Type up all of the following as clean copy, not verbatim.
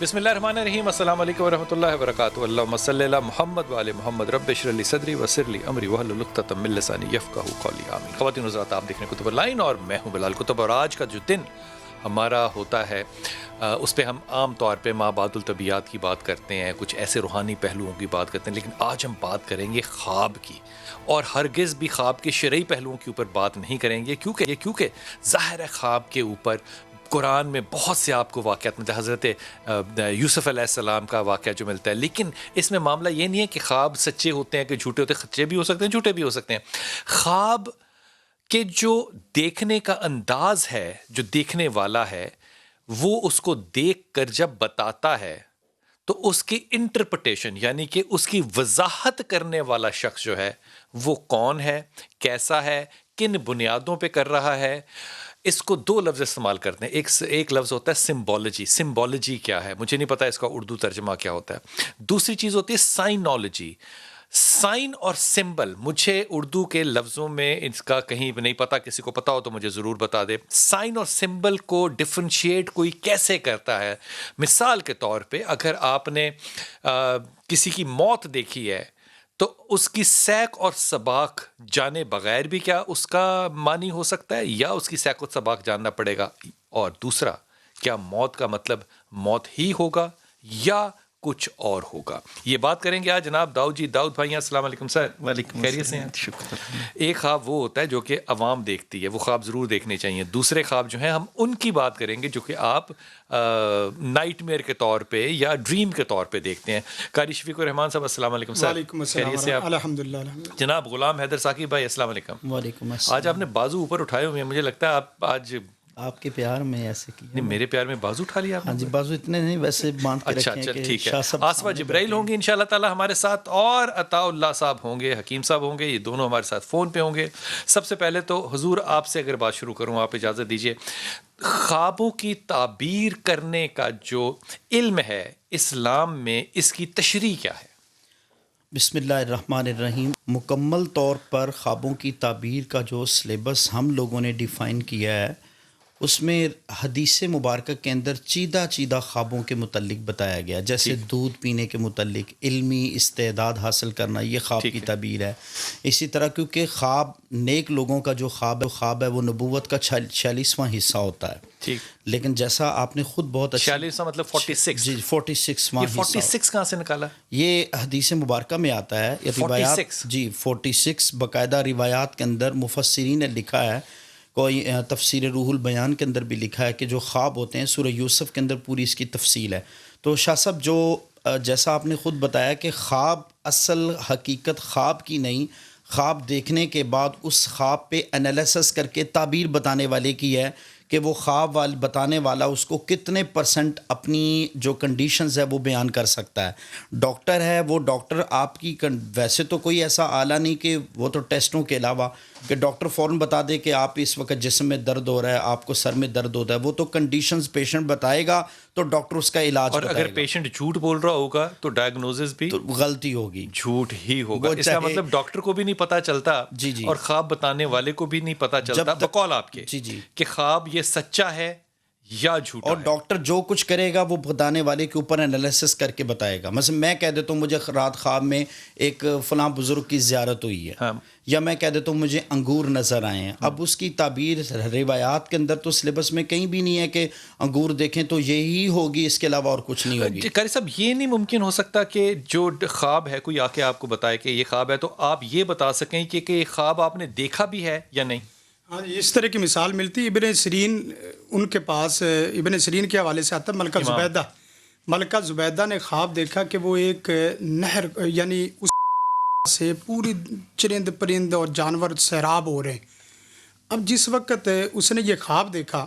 بسم اللہ الرحمن الرحیم، السلام علیکم ورحمۃ اللہ وبرکاتہ۔ اللہم صلی علی محمد وعلی محمد، رب اشرح لی صدری ویسر لی امری واحلل عقدۃ من لسانی یفقہوا قولی، آمین۔ خواتین و حضرات، آپ دیکھ رہے ہیں کتب لائن اور میں ہوں بلال کتب، اور آج کا جو دن ہمارا ہوتا ہے اس پہ ہم عام طور پہ ما بعد الطبیعات کی بات کرتے ہیں، کچھ ایسے روحانی پہلوؤں کی بات کرتے ہیں، لیکن آج ہم بات کریں گے خواب کی، اور ہرگز بھی خواب کے شرعی پہلوؤں کے اوپر بات نہیں کریں گے، کیونکہ ظاہر ہے خواب کے اوپر قرآن میں بہت سے آپ کو واقعات ملتے ہیں، حضرت یوسف علیہ السلام کا واقعہ جو ملتا ہے، لیکن اس میں معاملہ یہ نہیں ہے کہ خواب سچے ہوتے ہیں کہ جھوٹے ہوتے ہیں، سچے بھی ہو سکتے ہیں، جھوٹے بھی ہو سکتے ہیں۔ خواب کہ جو دیکھنے کا انداز ہے، جو دیکھنے والا ہے، وہ اس کو دیکھ کر جب بتاتا ہے تو اس کی انٹرپریٹیشن یعنی کہ اس کی وضاحت کرنے والا شخص جو ہے وہ کون ہے، کیسا ہے، کن بنیادوں پہ کر رہا ہے۔ اس کو دو لفظ استعمال کرتے ہیں، ایک لفظ ہوتا ہے سمبولوجی۔ سمبولوجی کیا ہے مجھے نہیں پتا اس کا اردو ترجمہ کیا ہوتا ہے۔ دوسری چیز ہوتی ہے سائنولوجی۔ سائن اور سمبل، مجھے اردو کے لفظوں میں اس کا کہیں نہیں پتا، کسی کو پتا ہو تو مجھے ضرور بتا دے۔ سائن اور سمبل کو ڈفرینشیٹ کوئی کیسے کرتا ہے؟ مثال کے طور پہ اگر آپ نے کسی کی موت دیکھی ہے تو اس کی سیق اور سباق جانے بغیر بھی کیا اس کا معنی ہو سکتا ہے، یا اس کی سیق و سباق جاننا پڑے گا؟ اور دوسرا، کیا موت کا مطلب موت ہی ہوگا یا کچھ اور ہوگا؟ یہ بات کریں گے آج جناب داؤد جی۔ داؤد بھائی السلام علیکم سر۔ وعلیکم خیریت سے ہیں؟ شکر۔ ایک خواب وہ ہوتا ہے جو کہ عوام دیکھتی ہے، وہ خواب ضرور دیکھنے چاہیے۔ دوسرے خواب جو ہیں ہم ان کی بات کریں گے جو کہ آپ نائٹ میئر کے طور پہ یا ڈریم کے طور پہ دیکھتے ہیں۔ قاری شفیق الرحمان صاحب السلام علیکم سر۔ وعلیکم السلام خیریت سے آپ؟ الحمدللہ۔ جناب غلام حیدر ثاقب بھائی السلام علیکم۔ وعلیکم السلام۔ آج آپ نے بازو اوپر اٹھائے ہوئے ہیں، مجھے لگتا ہے آپ آج آپ کے پیار میں ایسے کیا؟ نہیں، میرے پیار میں بازو اٹھا لیا آپ نے؟ ہاں جی، بازو اتنے نہیں، ویسے باندھ کے اچھا رکھیں اچھا کہ ٹھیک ہے۔ شاہ صاحب آصفہ جبرائیل ہوں گے انشاءاللہ تعالی ہمارے ساتھ، اور عطاء اللہ صاحب ہوں گے، حکیم صاحب ہوں گے، یہ دونوں ہمارے ساتھ فون پہ ہوں گے۔ سب سے پہلے تو حضور آپ سے اگر بات شروع کروں، آپ اجازت دیجیے، خوابوں کی تعبیر کرنے کا جو علم ہے اسلام میں، اس کی تشریح کیا ہے؟ بسم اللہ الرحمن الرحیم۔ مکمل طور پر خوابوں کی تعبیر کا جو سلیبس ہم لوگوں نے ڈیفائن کیا ہے، اس میں حدیث مبارکہ کے اندر چیدہ خوابوں کے متعلق بتایا گیا، جیسے دودھ پینے کے متعلق، علمی استعداد حاصل کرنا، یہ خواب کی تعبیر ہے۔ اسی طرح کیونکہ خواب نیک لوگوں کا جو خواب ہے وہ نبوت کا 46واں حصہ ہوتا ہے، ٹھیک، لیکن جیسا آپ نے خود بہت اچھا 46 مطلب 46؟ جی 46واں یہ 46 کہاں سے نکالا؟ یہ حدیث مبارکہ میں آتا ہے، یہ روایات 46 جی 46 باقاعدہ روایات کے اندر مفسرین نے لکھا ہے، کوئی تفسیر روح البیان کے اندر بھی لکھا ہے کہ جو خواب ہوتے ہیں سورہ یوسف کے اندر پوری اس کی تفصیل ہے۔ تو شاہ صاحب جو جیسا آپ نے خود بتایا کہ خواب اصل حقیقت خواب کی نہیں، خواب دیکھنے کے بعد اس خواب پہ انالیسس کر کے تعبیر بتانے والے کی ہے کہ وہ خواب بتانے والا اس کو کتنے % اپنی جو کنڈیشنز ہے وہ بیان کر سکتا ہے۔ ڈاکٹر ہے، وہ ڈاکٹر آپ کی ویسے تو کوئی ایسا آلہ نہیں کہ وہ تو ٹیسٹوں کے علاوہ کہ ڈاکٹر فوراً بتا دے کہ آپ اس وقت جسم میں درد ہو رہا ہے، آپ کو سر میں درد ہوتا ہے، وہ تو کنڈیشنز پیشنٹ بتائے گا تو ڈاکٹر اس کا علاج اور بتائے اگر گا۔ پیشنٹ جھوٹ بول رہا ہوگا تو ڈائگنوزس بھی تو غلطی ہوگی، جھوٹ ہی ہوگا۔ وہ اس کا چاہے مطلب ڈاکٹر کو بھی نہیں پتا چلتا، جی جی، اور خواب بتانے والے کو بھی نہیں پتا چلتا جب تک بقول آپ کے جی جی، کہ خواب یہ سچا ہے یا جھوٹا اور ہے۔ ڈاکٹر جو کچھ کرے گا وہ بتانے والے کے اوپر انالیسس کر کے بتائے گا۔ مثلا میں کہہ دیتا ہوں مجھے رات خواب میں ایک فلاں بزرگ کی زیارت ہوئی ہے، ہاں، یا میں کہہ دیتا ہوں مجھے انگور نظر آئے ہیں، اب اس کی تعبیر روایات کے اندر تو سلیبس میں کہیں بھی نہیں ہے کہ انگور دیکھیں تو یہی ہوگی، اس کے علاوہ اور کچھ نہیں ہوگی۔ قاری صاحب یہ نہیں ممکن ہو سکتا کہ جو خواب ہے کوئی آ کے آپ کو بتائے کہ یہ خواب ہے تو آپ یہ بتا سکیں کہ یہ خواب آپ نے دیکھا بھی ہے یا نہیں؟ ہاں، اس طرح کی مثال ملتی ابن سیرین، ان کے پاس ابن سیرین کے حوالے سے آتا ہے، ملکہ زبیدہ نے خواب دیکھا کہ وہ ایک نہر یعنی اس سے پوری چرند پرند اور جانور سیراب ہو رہے ہیں۔ اب جس وقت اس نے یہ خواب دیکھا،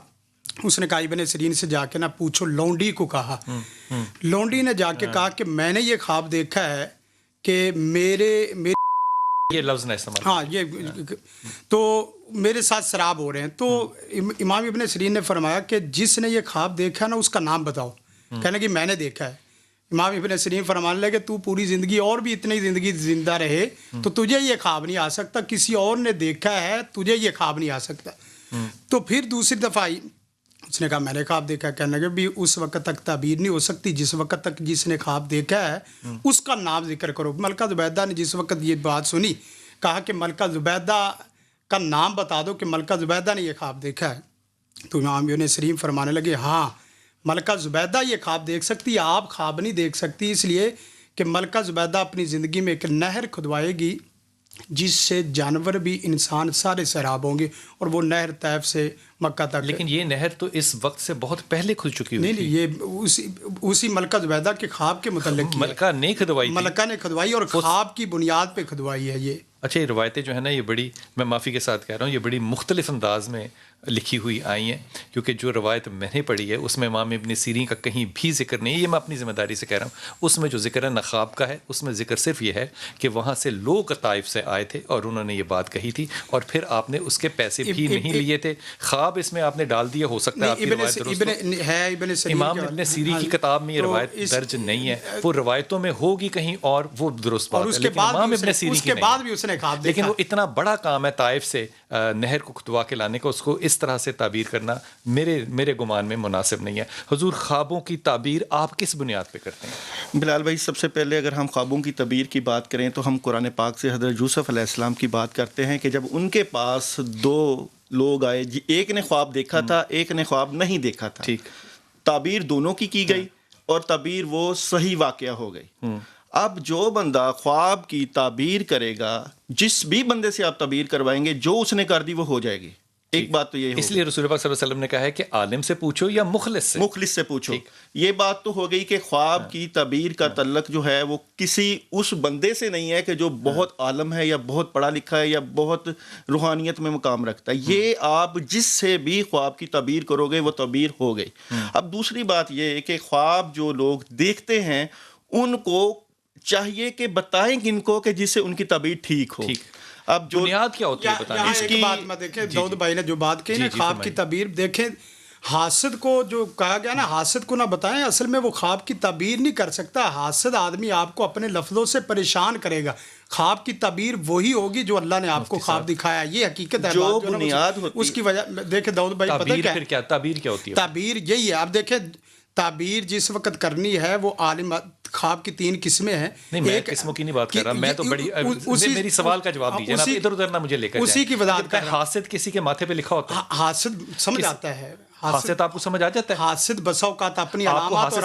اس نے کہا ابن سیرین سے جا کے نہ پوچھو، لونڈی کو کہا، لونڈی نے جا کے کہا کہ میں نے یہ خواب دیکھا ہے کہ میرے یہ لفظ نہ استعمال، ہاں یہ تو میرے ساتھ سراب ہو رہے ہیں۔ تو امام ابن سیرین نے فرمایا کہ جس نے یہ خواب دیکھا نا اس کا نام بتاؤ، کہنے کہ میں نے دیکھا ہے۔ امام ابن سیرین فرمانے لگے تو پوری زندگی اور بھی اتنی زندگی زندہ رہے تو تجھے یہ خواب نہیں آ سکتا، کسی اور نے دیکھا ہے، تجھے یہ خواب نہیں آ سکتا۔ تو پھر دوسری دفعہ اس نے کہا میں نے خواب دیکھا. کہنے لگے بھی اس وقت تک تعبیر نہیں ہو سکتی جس وقت تک جس نے خواب دیکھا ہے اس کا نام ذکر کرو. ملکہ زبیدہ نے جس وقت یہ بات سنی کہا کہ ملکہ زبیدہ کا نام بتا دو کہ ملکہ زبیدہ نے یہ خواب دیکھا ہے. تو امام ابن سیرین فرمانے لگے ہاں ملکہ زبیدہ یہ خواب دیکھ سکتی ہے, آپ خواب نہیں دیکھ سکتی, اس لیے کہ ملکہ زبیدہ اپنی زندگی میں ایک نہر کھدوائے گی جس سے جانور بھی انسان سارے سیراب ہوں گے, اور وہ نہر طیف سے مکہ تک. لیکن یہ نہر تو اس وقت سے بہت پہلے کھل چکی ہوئی نہیں یہ اسی ملکہ زبیدہ کے خواب کے متعلق ملکہ نے کھدوائی, ملکہ نے کھدوائی اور خواب کی بنیاد پہ کھدوائی ہے یہ. اچھا یہ روایتیں جو ہے نا یہ بڑی, میں معافی کے ساتھ کہہ رہا ہوں, یہ بڑی مختلف انداز میں لکھی ہوئی آئی ہیں, کیونکہ جو روایت میں نے پڑھی ہے اس میں امام ابن سیرین کا کہیں بھی ذکر نہیں ہے. یہ میں اپنی ذمہ داری سے کہہ رہا ہوں. اس میں جو ذکر ہے نہ خواب کا ہے, اس میں ذکر صرف یہ ہے کہ وہاں سے لوگ طائف سے آئے تھے اور انہوں نے یہ بات کہی تھی, اور پھر آپ نے اس کے پیسے بھی نہیں لیے تھے. خواب اس میں آپ نے ڈال دیا, ہو سکتا ہے آپ کی روایت درست ہو. امام ابن سیرین کی کتاب میں یہ روایت درج نہیں ہے, وہ روایتوں میں ہوگی کہیں اور وہ درست بات ہے, لیکن امام ابن سیرین کی نہیں. لیکن وہ اتنا بڑا کام ہے طائف سے نہر کو کھدوا کے لانے کا, اس کو اس طرح سے تعبیر کرنا میرے گمان میں مناسب نہیں ہے. حضور خوابوں کی تعبیر آپ کس بنیاد پہ کرتے ہیں؟ بلال بھائی سب سے پہلے اگر ہم خوابوں کی تعبیر کی بات کریں تو ہم قرآن پاک سے حضرت یوسف علیہ السلام کی بات کرتے ہیں کہ جب ان کے پاس دو لوگ آئے, ایک نے خواب دیکھا تھا ایک نے خواب نہیں دیکھا تھا, ٹھیک, تعبیر دونوں کی گئی اور تعبیر وہ صحیح واقعہ ہو گئی. اب جو بندہ خواب کی تعبیر کرے گا, جس بھی بندے سے آپ تعبیر کروائیں گے جو اس نے کر دی وہ ہو جائے گی. ایک بات تو یہ اس لیے رسول پاک صلی اللہ علیہ وسلم نے کہا ہے کہ عالم سے پوچھو یا مخلص سے پوچھو. یہ بات تو ہو گئی کہ خواب کی تعبیر کا تعلق جو ہے وہ کسی اس بندے سے نہیں ہے کہ جو بہت عالم ہے یا بہت پڑھا لکھا ہے یا بہت روحانیت میں مقام رکھتا ہے. یہ آپ جس سے بھی خواب کی تعبیر کرو گے وہ تعبیر ہو گئی. اب دوسری بات یہ ہے کہ خواب جو لوگ دیکھتے ہیں ان کو چاہیے کہ بتائیں کن کو کہ جس سے ان کی تعبیر ٹھیک ہو. اب جو بنیاد کیا ہوتی ہے بتانا اس کی بات میں دیکھیں داؤد بھائی نے جو بات کی نا خواب کی تعبیر, دیکھیں حاسد کو جو کہا گیا نا حاسد کو نہ بتائیں, اصل میں وہ خواب کی تعبیر نہیں کر سکتا. حاسد آدمی آپ کو اپنے لفظوں سے پریشان کرے گا. خواب کی تعبیر وہی ہوگی جو اللہ نے آپ کو خواب دکھایا. یہ حقیقت ہے. جو بنیاد ہوتی اس کی وجہ دیکھیں داؤد بھائی پتہ کیا تعبیر کیا ہوتی ہے؟ تعبیر یہی ہے. آپ دیکھیں تعبیر جس وقت کرنی ہے وہ عالم, خواب کی 3 قسمیں ہیں. نہیں میں قسموں کی نہیں بات کر رہا, میں تو بڑی میری سوال کا جواب دیجیے نا, ادھر ادھر نہ مجھے لے کر اسی کی وضاحت کر رہا ہوں. حاسد کسی کے ماتھے پہ لکھا ہوتا ہے, حاسد سمجھ آتا ہے, حاسد آپ کو سمجھ آ جاتا ہے. حاسد بسا اوقات اپنی علامات اور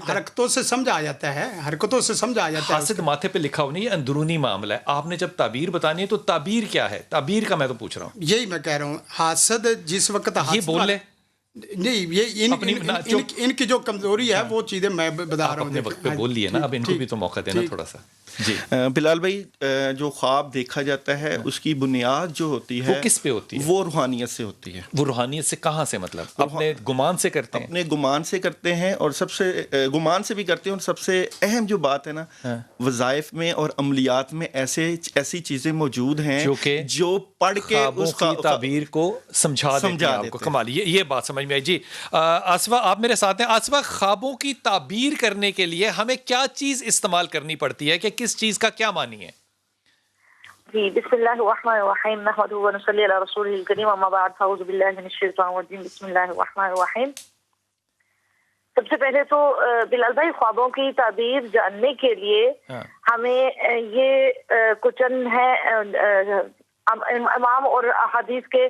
حرکتوں سے سمجھ آ جاتا ہے, حرکتوں سے سمجھ آ جاتا ہے. حاسد ماتھے پہ لکھا ہو نہیں, یہ اندرونی معاملہ ہے. آپ نے جب تعبیر بتانی ہے تو تعبیر کیا ہے, تعبیر کا میں تو پوچھ رہا ہوں. یہی میں کہہ رہا ہوں. حاسد جس وقت یہ بول لے نہیں, یہ ان کی جو کمزوری ہے وہ چیزیں میں بتا رہا ہوں. اپنے وقت پہ بول لیے نا, اب ان کو بھی تو موقع دینا تھوڑا سا. جی بلال بھائی جو خواب دیکھا جاتا ہے اس کی بنیاد جو ہوتی ہے وہ کس پہ ہوتی ہے؟ وہ روحانیت سے ہوتی ہے. وہ روحانیت سے کہاں سے, مطلب اپنے گمان سے کرتے ہیں؟ اپنے گمان سے کرتے ہیں, اور سب سے گمان سے بھی کرتے ہیں. اور سب سے اہم جو بات ہے نا, وظائف میں اور عملیات میں ایسی چیزیں موجود ہیں جو پڑھ کے اس کی تعبیر کو سمجھا دیتے ہیں آپ کو. کمال, یہ بات سمجھ میں آئی. جی آصفہ آپ میرے ساتھ ہیں. آصفہ خوابوں کی تعبیر کرنے کے لیے ہمیں کیا چیز استعمال کرنی پڑتی ہے, کہ کس چیز کا کیا معنی ہے؟ جی بسم اللہ الرحمن الرحیم نحمدہ ونصلی علی رسولہ الکریم اما بعد فاعوذ باللہ من الشیطان الرجیم بسم اللہ الرحمن الرحیم. سب سے پہلے تو بلال بھائی خوابوں کی تعبیر جاننے کے لیے ہمیں یہ کچھ ہے امام اور احادیث کے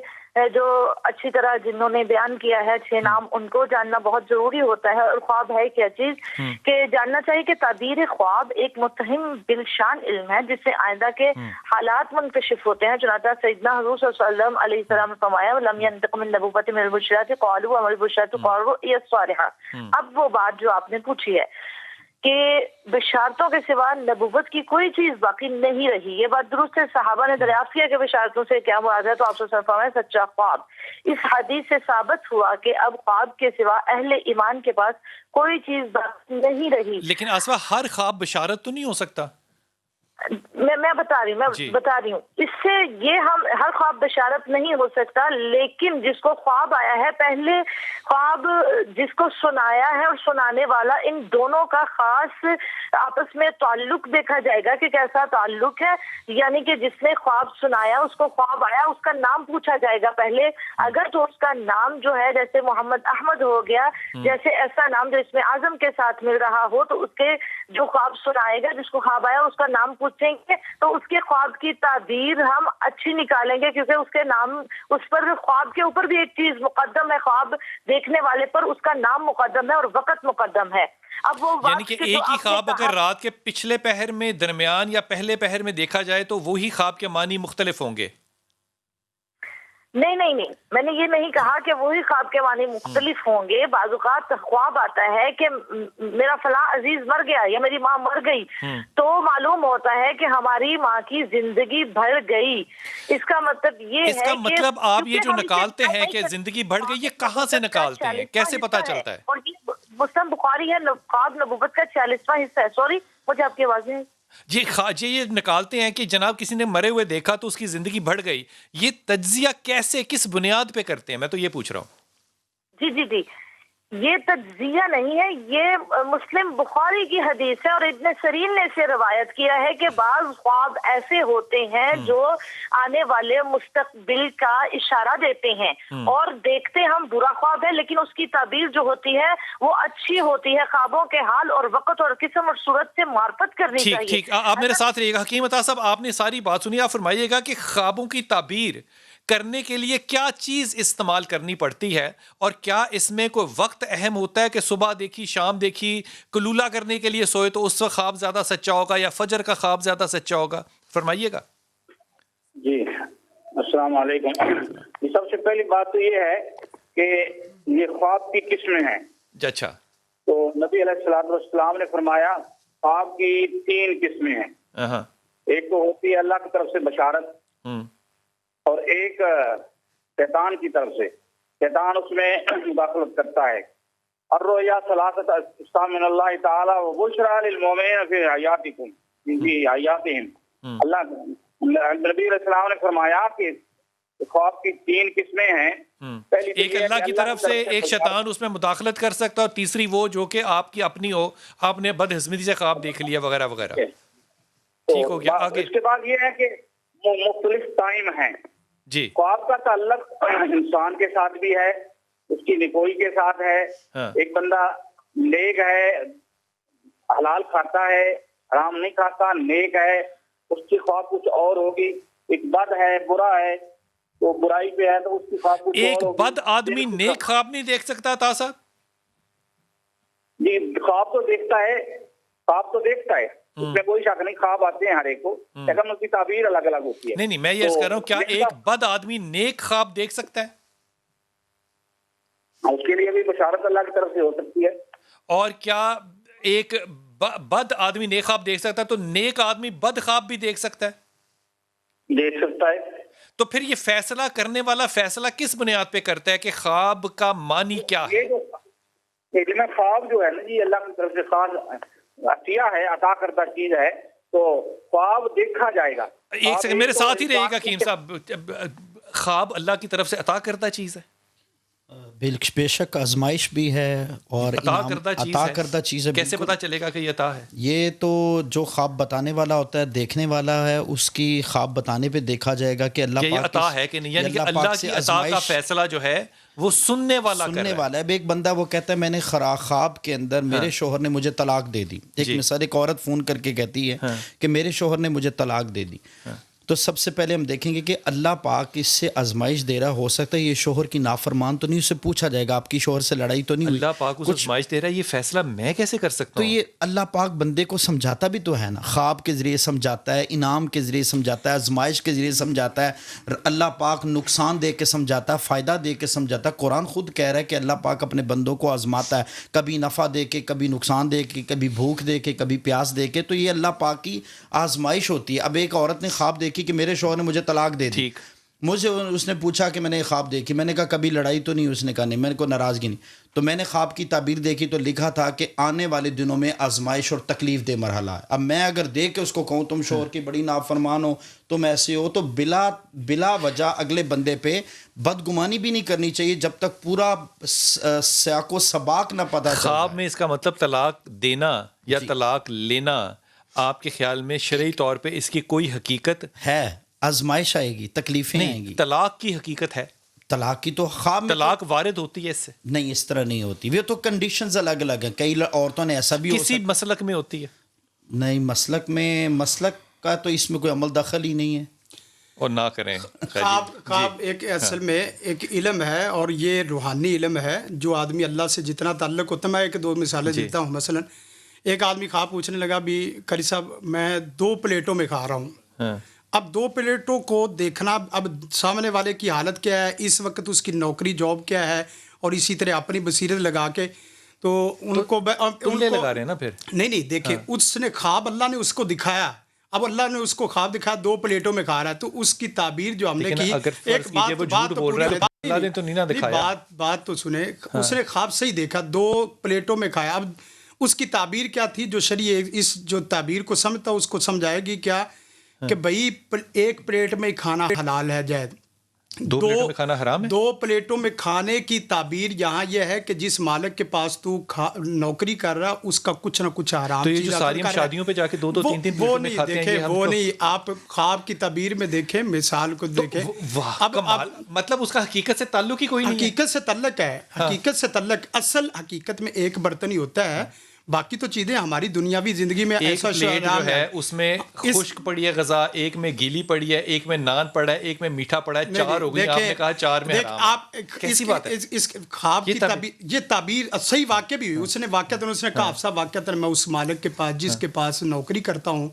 جو اچھی طرح جنہوں نے بیان کیا ہے 6 نام, ان کو جاننا بہت ضروری ہوتا ہے. اور خواب ہے کیا چیز کہ جاننا چاہیے کہ تعبیر خواب ایک متہم بالشان علم ہے جس سے آئندہ کے حالات منکشف ہوتے ہیں. چنانچہ سیدنا حضور صلی اللہ علیہ وسلم علیہ السلام نے فرمایا لم ينطق من نبوۃ من البشرات قالوا وما البشرات قالوا هي الصالحہ. اب وہ بات جو آپ نے پوچھی ہے کہ بشارتوں کے سوا نبوت کی کوئی چیز باقی نہیں رہی, یہ بات درست ہے. صحابہ نے دریافت کیا کہ بشارتوں سے کیا مراد ہے, تو آپ سے فرمایا سچا خواب. اس حدیث سے ثابت ہوا کہ اب خواب کے سوا اہل ایمان کے پاس کوئی چیز باقی نہیں رہی. لیکن آصفہ ہر خواب بشارت تو نہیں ہو سکتا. میں بتا رہی ہوں اس سے یہ ہم ہر خواب بشارت نہیں ہو سکتا، لیکن جس کو خواب آیا ہے، پہلے خواب جس کو سنایا ہے اور سنانے والا، ان دونوں کا خاص آپس میں تعلق دیکھا جائے گا کہ کیسا تعلق ہے. یعنی کہ جس نے خواب سنایا، اس کو خواب آیا، اس کا نام پوچھا جائے گا پہلے. اگر تو اس کا نام جو ہے جیسے محمد احمد ہو گیا، جیسے ایسا نام جو اس میں اعظم کے ساتھ مل رہا ہو، تو اس کے جو خواب سنائے گا، جس کو خواب آیا، اس کا نام پوچھیں گے تو اس کے خواب کی تعبیر ہم اچھی نکالیں گے، کیونکہ اس کے نام، اس پر خواب کے اوپر بھی ایک چیز مقدم ہے، خواب دیکھنے والے پر اس کا نام مقدم ہے اور وقت مقدم ہے. اب وہ یعنی کہ ایک ہی خواب اگر رات کے پچھلے پہر میں، درمیان یا پہلے پہر میں دیکھا جائے تو وہی خواب کے معنی مختلف ہوں گے. نہیں، میں نے یہ نہیں کہا کہ وہی خواب کے معنی مختلف ہوں گے. بعض اوقات خواب آتا ہے کہ میرا فلاں عزیز مر گیا یا میری ماں مر گئی، تو معلوم ہوتا ہے کہ ہماری ماں کی زندگی بڑھ گئی. اس کا مطلب یہ ہے، اس کا مطلب آپ یہ جو نکالتے ہیں کہ زندگی بڑھ گئی، یہ کہاں سے نکالتے ہیں، کیسے پتا چلتا ہے؟ اور یہ مسلم بخاری ہے، خواب نبوت کا 46واں حصہ ہے. سوری، مجھے آپ کی آواز نہیں. جی یہ نکالتے ہیں کہ جناب کسی نے مرے ہوئے دیکھا تو اس کی زندگی بڑھ گئی. یہ تجزیہ کیسے، کس بنیاد پہ کرتے ہیں؟ میں تو یہ پوچھ رہا ہوں. جی، یہ تجزیہ نہیں ہے، یہ مسلم بخاری کی حدیث ہے، اور ابن سیرین نے اسے روایت کیا ہے کہ بعض خواب ایسے ہوتے ہیں جو آنے والے مستقبل کا اشارہ دیتے ہیں، اور دیکھتے ہم برا خواب ہے لیکن اس کی تعبیر جو ہوتی ہے وہ اچھی ہوتی ہے. خوابوں کے حال اور وقت اور قسم اور صورت سے معرفت کرنی چاہیے. ٹھیک، آپ میرے ساتھ رہیے گا. حکیم عطا صاحب، آپ نے ساری بات سنی. آپ فرمائیے گا کہ خوابوں کی تعبیر کرنے کے لیے کیا چیز استعمال کرنی پڑتی ہے، اور کیا اس میں کوئی وقت اہم ہوتا ہے کہ صبح دیکھی، شام دیکھی، قلولہ کرنے کے لیے سوئے تو اس وقت خواب زیادہ سچا ہوگا، یا فجر کا خواب زیادہ سچا ہوگا؟ فرمائیے گا. جی السلام علیکم. سب سے پہلی بات تو یہ ہے کہ یہ خواب کی قسمیں ہیں. اچھا. تو نبی علیہ السلام نے فرمایا خواب کی 3 قسمیں ہیں. ایک تو ہوتی ہے اللہ کی طرف سے بشارت، اور ایک شیطان کی طرف سے. شیطان اس میں مداخلت کرتا ہے. الرؤیا ثلاثۃ اقسام من اللہ تعالی وبشرى للمؤمنین فی حیاتہم. اللہ نبی علیہ السلام نے فرمایا کہ خواب کی 3 قسمیں ہیں. ایک اللہ کی طرف سے، ایک شیطان اس میں مداخلت کر سکتا ہے، اور تیسری وہ جو کہ آپ کی اپنی ہو، آپ نے بدہضمی سے خواب دیکھ لیا وغیرہ وغیرہ. ٹھیک ہو گیا. آگے اس کے بعد یہ ہے کہ مختلف ٹائم ہیں. جی. خواب کا تعلق انسان کے ساتھ بھی ہے، اس کی نکوئی کے ساتھ ہے. ایک بندہ نیک ہے، حلال کھاتا ہے، حرام نہیں کھاتا، نیک ہے، اس کی خواب کچھ اور ہوگی. ایک بد ہے، برا ہے، تو برائی پہ ہے تو اس کی خواب کچھ ایک اور ہوگی. بد آدمی نیک خواب نہیں دیکھ سکتا تھا صاحب؟ جی خواب تو دیکھتا ہے، خواب تو دیکھتا ہے، اس میں کوئی شک نہیں. خواب آتے ہیں ہر ایک کو، لیکن اس کی تعبیر الگ الگ ہوتی ہے. نہیں، میں یہ کہہ رہا ہوں، کیا ایک بد آدمی نیک خواب دیکھ سکتا ہے؟ اس کے لیے بھی بشارت اللہ کی طرف سے ہو سکتی ہے. اور کیا ایک بد آدمی نیک خواب دیکھ سکتا ہے تو نیک آدمی بد خواب بھی دیکھ سکتا ہے؟ دیکھ سکتا ہے. تو پھر یہ فیصلہ کرنے والا فیصلہ کس بنیاد پہ کرتا ہے کہ خواب کا معنی کیا ہے؟ علم خواب جو ہے نا جی، اللہ کی طرف سے خاص عطیہ ہے، عطا کردہ چیز ہے. تو خواب دیکھا جائے گا. ایک سیکنڈ میرے ساتھ ہی رہے گا حکیم صاحب. خواب اللہ کی طرف سے عطا کردہ چیز ہے؟ بے شک آزمائش بھی ہے اور عطا کردہ چیز ہے. کیسے پتا چلے گا کہ یہ عطا ہے؟ یہ تو جو خواب بتانے والا ہوتا ہے، دیکھنے والا ہے، اس کی خواب بتانے پہ دیکھا جائے گا کہ اللہ پاک عطا ہے کہ نہیں. یعنی کہ اللہ کی عطا کا فیصلہ جو ہے وہ سننے والا ہے. اب ایک بندہ وہ کہتا ہے میں نے خواب کے اندر میرے شوہر نے مجھے طلاق دے دی. ایک مثال، ایک عورت فون کر کے کہتی ہے کہ میرے شوہر نے مجھے طلاق دے دی. تو سب سے پہلے ہم دیکھیں گے کہ اللہ پاک اس سے آزمائش دے رہا. ہو سکتا ہے یہ شوہر کی نافرمان تو نہیں، اس سے پوچھا جائے گا آپ کی شوہر سے لڑائی تو نہیں ہوئی. اللہ پاک اس آزمائش دے رہا ہے، یہ فیصلہ میں کیسے کر سکتا ہوں؟ تو یہ اللہ پاک بندے کو سمجھاتا بھی تو ہے نا. خواب کے ذریعے سمجھاتا ہے، انعام کے ذریعے سمجھاتا ہے، آزمائش کے ذریعے سمجھاتا ہے. اللہ پاک نقصان دے کے سمجھاتا ہے، فائدہ دے کے سمجھاتا ہے. قرآن خود کہہ رہا ہے کہ اللہ پاک اپنے بندوں کو آزماتا ہے، کبھی نفع دے کے، کبھی نقصان دے کے، کبھی بھوک دے کے، کبھی پیاس دے کے. تو یہ اللہ پاک کی آزمائش ہوتی ہے. اب ایک عورت نے خواب دیکھی کہ میرے شوہر نے مجھے طلاق دے دی. مجھے اس نے پوچھا کہ میں نے خواب دیکھی. میں نے کہا کبھی لڑائی تو نہیں؟ اس نے کہا نہیں. میں نے کو ناراضگی نہیں. تو میں نے خواب کی تعبیر دیکھی تو لکھا تھا کہ آنے والے دنوں میں آزمائش اور تکلیف دہ مرحلہ ہے. اب میں اگر دیکھ کے اس کو کہوں تم شوہر کی بڑی نافرمان ہو، تم ایسے ہو، تو بلا وجہ اگلے بندے پہ بدگمانی بھی نہیں کرنی چاہیے جب تک پورا سیاق و سباق نہ پتہ چل. خواب میں اس کا مطلب طلاق دینا یا طلاق لینا آپ کے خیال میں شرعی طور پہ اس کی کوئی حقیقت ہے؟ آزمائش آئے گی، تکلیفیں آئیں گی. طلاق کی حقیقت ہے؟ طلاق کی تو خواب میں طلاق وارد ہوتی ہے اس سے؟ نہیں، اس طرح نہیں ہوتی. وہ تو کنڈیشنز الگ الگ ہیں. کئی عورتوں نے ایسا بھی کسی مسلک میں ہوتی ہے؟ نہیں، مسلک کا تو اس میں کوئی عمل دخل ہی نہیں ہے. اور نہ کریں. خواب ایک اصل میں ایک علم ہے، اور یہ روحانی علم ہے جو آدمی اللہ سے جتنا تعلق ہوتا ہے. میں ایک دو مثالیں دیتا ہوں. مثلا ایک آدمی خواب پوچھنے لگا بھی قاری صاحب میں 2 پلیٹوں میں کھا رہا ہوں. اب 2 پلیٹوں کو دیکھنا، اب سامنے والے کی حالت کیا ہے، اس وقت اس کی نوکری جاب کیا ہے، اور اسی طرح اپنی بصیرت لگا کے تو ان کو لگا رہے ہیں نا پھر. نہیں دیکھیں، اس نے خواب اللہ نے اس کو دکھایا. اب اللہ نے اس کو خواب دکھایا 2 پلیٹوں میں کھا رہا ہے، تو اس کی تعبیر جو ہم نے کی، ایک بات تو سنیں. اس نے خواب صحیح دیکھا، 2 پلیٹوں میں کھایا. اب اس کی تعبیر کیا تھی؟ جو شریع اس جو تعبیر کو سمجھتا اس کو سمجھائے گی کیا کہ بھائی 1 پلیٹ میں کھانا حلال ہے جائز، 2 پلیٹوں میں کھانا حرام ہے. 2 پلیٹوں میں کھانے کی تعبیر یہاں یہ ہے کہ جس مالک کے پاس تو نوکری کر رہا اس کا کچھ نہ کچھ حرام. تو یہ جو ساری ہم شادیوں پہ جا کے 2-2 3-3 پلیٹوں میں کھاتے ہیں، وہ نہیں. آپ خواب کی تعبیر میں دیکھیں، مثال کو دیکھیں. اب مطلب اس کا حقیقت سے تعلق ہی کوئی نہیں. حقیقت سے تعلق ہے، حقیقت سے تعلق. اصل حقیقت میں ایک برتن ہی ہوتا ہے، باقی تو چیزیں ہماری دنیاوی زندگی میں ایک پلیٹ جو ہے اس میں خشک پڑی ہے غذا، ایک میں گیلی پڑی ہے، ایک میں نان پڑا ہے، ایک میں میٹھا پڑا ہے، 4 ہو گئی. آپ نے کہا 4 میں حرام. آپ کیسی بات ہے؟ اس خواب کی تعبیر، یہ تعبیر صحیح واقع بھی ہوئی. اس نے واقعتاً اس نے کہا افسا واقعتاً میں اس مالک کے پاس جس کے پاس نوکری کرتا ہوں،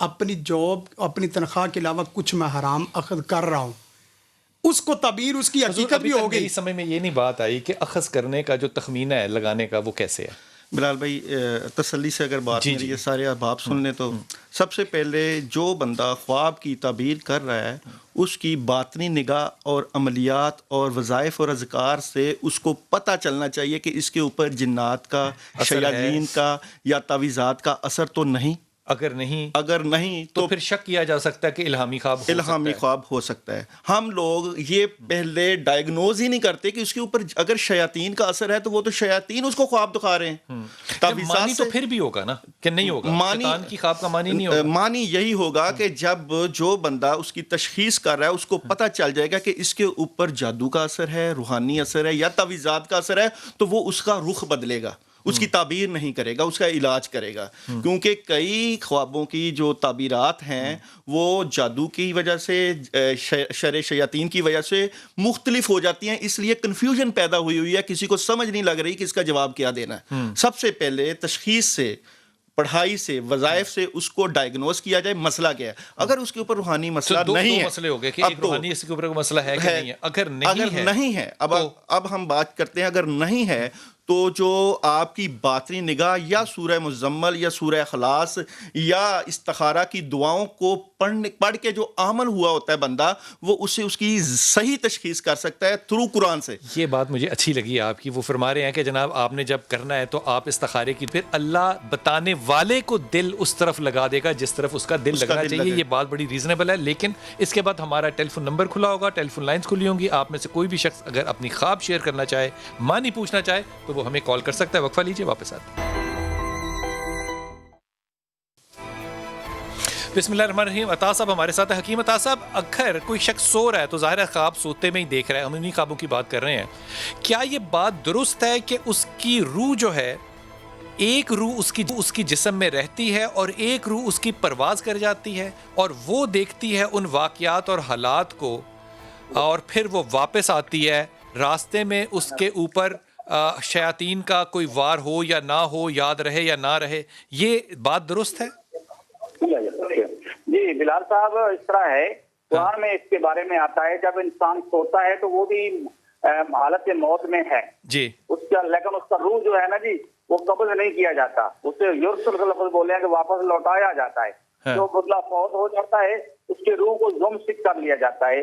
اپنی جاب اپنی تنخواہ کے علاوہ کچھ میں حرام اخذ کر رہا ہوں. اس کو تعبیر اس کی حقیقت بھی ہو گئی. اس سمے میں یہ نہیں بات آئی کہ اخذ کرنے کا جو تخمینہ ہے لگانے کا وہ کیسے ہے. بلال بھائی تسلی سے اگر بات میری یہ سارے آپ سن لیں تو سب سے پہلے جو بندہ خواب کی تعبیر کر رہا ہے اس کی باطنی نگاہ اور عملیات اور وظائف اور اذکار سے اس کو پتہ چلنا چاہیے کہ اس کے اوپر جنات کا، شیاطین کا یا تعویذات کا اثر تو نہیں. اگر نہیں تو پھر شک کیا جا سکتا ہے کہ الہامی خواب ہو سکتا ہے. ہم لوگ یہ پہلے ڈائیگنوز ہی نہیں کرتے کہ اس کے اوپر اگر شیاطین کا اثر ہے تو وہ تو شیاطین اس کو خواب دکھا رہے ہیں. معنی تو پھر بھی ہوگا نا کہ نہیں ہوگا؟ شیطان کی خواب کا معنی نہیں ہوگا. معنی یہی ہوگا کہ جب جو بندہ اس کی تشخیص کر رہا ہے اس کو پتہ چل جائے گا کہ اس کے اوپر جادو کا اثر ہے، روحانی اثر ہے یا تعویذات کا اثر ہے، تو وہ اس کا رخ بدلے گا، اس کی تعبیر نہیں کرے گا، اس کا علاج کرے گا. کیونکہ کئی خوابوں کی جو تعبیرات ہیں وہ جادو کی وجہ سے، شر شیاطین کی وجہ سے مختلف ہو جاتی ہیں. اس لیے کنفیوژن پیدا ہوئی ہے، کسی کو سمجھ نہیں لگ رہی کہ اس کا جواب کیا دینا ہے. سب سے پہلے تشخیص سے، پڑھائی سے، وظائف سے اس کو ڈائیگنوز کیا جائے مسئلہ کیا ہے. اگر اس کے اوپر روحانی مسئلہ نہیں ہے، دو مسئلے ہو گئے کہ ایک روحانی اس کے اوپر مسئلہ ہے کہ نہیں ہے. اگر نہیں ہے اب ہم بات کرتے ہیں اگر نہیں ہے تو جو آپ کی باطنی نگاہ یا سورہ مزمل یا سورہ اخلاص یا استخارہ کی دعاؤں کو پڑھ کے جو عمل ہوا ہوتا ہے بندہ، وہ اسے اس کی صحیح تشخیص کر سکتا ہے تھرو قرآن سے. یہ بات مجھے اچھی لگی آپ کی. وہ فرما رہے ہیں کہ جناب آپ نے جب کرنا ہے تو آپ استخارے کی، پھر اللہ بتانے والے کو دل اس طرف لگا دے گا جس طرف اس کا دل لگنا چاہیے. یہ بات بڑی ریزنیبل ہے. لیکن اس کے بعد ہمارا ٹیلی فون نمبر کھلا ہوگا، ٹیلی فون لائنز کھلی ہوں گی. آپ میں سے کوئی بھی شخص اگر اپنی خواب شیئر کرنا چاہے، معنی پوچھنا چاہے، تو وہ ہمیں کال کر سکتا ہے. وقفہ لیجیے، واپس آتے ہیں. بسم اللہ الرحمن الرحیم. عطا صاحب ہمارے ساتھ ہے. حکیم عطا صاحب، اگر کوئی شخص سو رہا ہے تو ظاہر ہے خواب سوتے میں ہی دیکھ رہا ہے، ہم انہیں خوابوں کی بات کر رہے ہیں. کیا یہ بات درست ہے کہ اس کی روح جو ہے، ایک روح اس کی جسم میں رہتی ہے اور ایک روح اس کی پرواز کر جاتی ہے اور وہ دیکھتی ہے ان واقعات اور حالات کو، اور پھر وہ واپس آتی ہے، راستے میں اس کے اوپر شیاطین کا کوئی وار ہو یا نہ ہو، یاد رہے یا نہ رہے؟ یہ بات درست ہے؟ جی بلال صاحب، اس طرح ہے، قرآن میں اس کے بارے میں آتا ہے جب انسان سوتا ہے تو وہ بھی حالت موت میں ہے جی، لیکن اس کا روح جو ہے نا جی، وہ قبض نہیں کیا جاتا. اسے یرسل کا لفظ بولے ہیں کہ واپس لوٹایا جاتا ہے. جو بدلا فوت ہو جاتا ہے اس کے روح کو زم سک کر لیا جاتا ہے.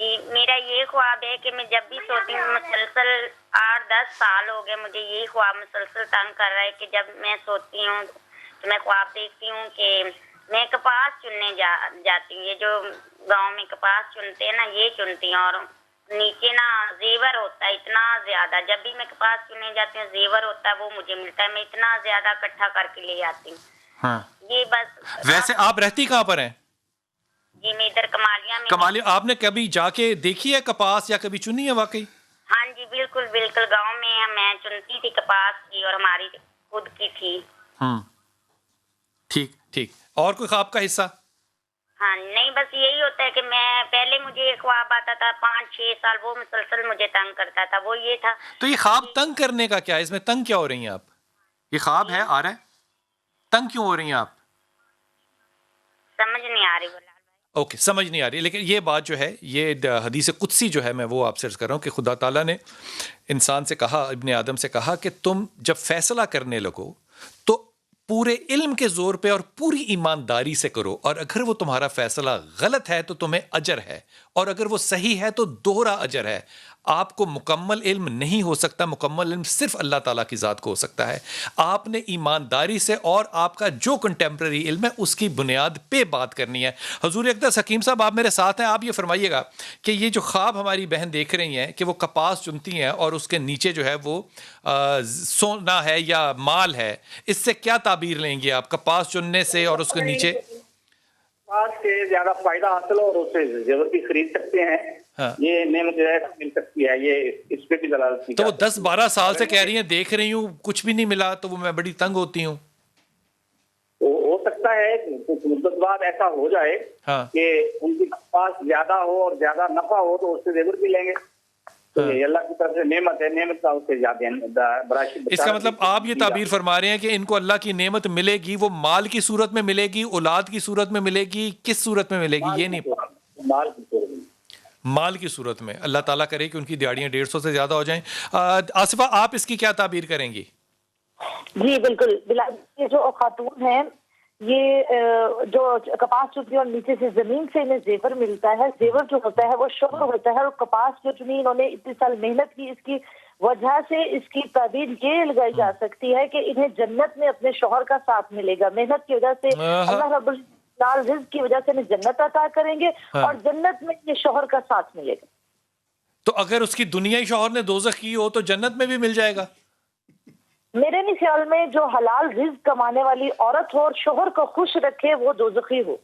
جی میرا یہ خواب ہے کہ میں جب بھی سوتی ہوں مسلسل 8-10 سال ہو گئے مجھے یہی خواب مسلسل تنگ کر رہا ہے کہ جب میں سوتی ہوں تو میں خواب دیکھتی ہوں کہ میں کپاس چننے جاتی ہوں. یہ جو گاؤں میں کپاس چنتے ہیں نا یہ چنتی ہوں, اور نیچے نا زیور ہوتا ہے اتنا زیادہ. جب بھی میں کپاس چننے جاتی ہوں زیور ہوتا ہے وہ مجھے ملتا ہے, میں اتنا زیادہ اکٹھا کر کے لے آتی ہوں. ہاں یہ بس. ویسے آپ رہتی کہاں پر ہیں؟ جی میں ادھر کمالیہ میں. کمالیہ. آپ نے کبھی جا کے دیکھی ہے کپاس یا کبھی چنی ہے واقعی؟ ہاں جی بالکل بالکل, گاؤں میں میں چنتی تھی کپاس کی اور ہماری خود کی تھی. ٹھیک ٹھیک. اور کوئی خواب کا حصہ؟ ہاں نہیں بس یہی ہوتا ہے کہ میں پہلے مجھے خواب آتا تھا 5-6 سال, وہ مسلسل مجھے تنگ کرتا تھا. وہ یہ تھا. تو یہ خواب تنگ کرنے کا کیا ہے؟ اس میں تنگ کیا ہو رہی ہیں آپ؟ یہ خواب ہے آ رہا ہے, تنگ کیوں ہو رہی ہیں آپ؟ سمجھ نہیں آ رہی بلال بھائی. اوکے سمجھ نہیں آ رہی, لیکن یہ بات جو ہے یہ حدیث قدسی جو ہے میں وہ آپ سے عرض کر رہا ہوں کہ خدا تعالیٰ نے انسان سے کہا, ابن آدم سے کہا کہ تم جب فیصلہ کرنے لگو تو پورے علم کے زور پہ اور پوری ایمانداری سے کرو, اور اگر وہ تمہارا فیصلہ غلط ہے تو تمہیں اجر ہے, اور اگر وہ صحیح ہے تو دوہرا اجر ہے. آپ کو مکمل علم نہیں ہو سکتا, مکمل علم صرف اللہ تعالیٰ کی ذات کو ہو سکتا ہے. آپ نے ایمانداری سے اور آپ کا جو کنٹمپرری علم ہے اس کی بنیاد پہ بات کرنی ہے. حضور اقدس حکیم صاحب آپ میرے ساتھ ہیں, آپ یہ فرمائیے گا کہ یہ جو خواب ہماری بہن دیکھ رہی ہیں کہ وہ کپاس چنتی ہیں اور اس کے نیچے جو ہے وہ سونا ہے یا مال ہے, اس سے کیا تعبیر لیں گے آپ کپاس چننے سے اور اس کے نیچے؟ کپاس سے زیادہ فائدہ حاصل ہو اور اسے ضرورت بھی خرید سکتے ہیں. یہ نعمت مل سکتی ہے, یہ اس پہ بھی دلالت کی. تو وہ 10-12 سال سے کہہ رہی ہیں دیکھ رہی ہوں کچھ بھی نہیں ملا تو وہ میں بڑی تنگ ہوتی ہوں. ہو سکتا ہے کچھ مدت بعد ایسا ہو جائے کہ ان کے پاس زیادہ ہو اور زیادہ نفع ہو تو اس سے ضرور بھی لیں گے. یہ اللہ کی طرف سے نعمت ہے, نعمت کا اس سے زیادہ. اس کا مطلب آپ یہ تعبیر فرما رہے ہیں کہ ان کو اللہ کی نعمت ملے گی, وہ مال کی صورت میں ملے گی, اولاد کی صورت میں ملے گی, کس صورت میں ملے گی یہ نہیں, مال کی صورت میں, مال کی صورت میں. اللہ تعالیٰ کرے کہ ان کی دیہڑیاں 150 سے زیادہ ہو جائیں. آصفہ آپ اس کی کیا تعبیر کریں گی؟ جی بالکل بلال, یہ جو خاتون ہیں یہ جو کپاس چنتی ہے اور نیچے سے زمین سے انہیں زیور ملتا ہے, زیور جو ہوتا ہے وہ شوہر ہوتا ہے, اور کپاس جو چنی انہوں نے اتنی سال محنت کی, اس کی وجہ سے اس کی تعبیر یہ لگائی جا سکتی ہے کہ انہیں جنت میں اپنے شوہر کا ساتھ ملے گا. محنت کی وجہ سے اللہ رب العال رزق کی وجہ سے انہیں جنت عطا کریں گے اور جنت میں یہ شوہر کا ساتھ ملے گا. تو اگر اس کی دنیائی شوہر نے دوزخ کی ہو تو جنت میں بھی مل جائے گا؟ میرے نہیں خیال میں جو حلال رزق کمانے والی عورت ہو اور شوہر کو خوش رکھے وہ دوزخی ہو.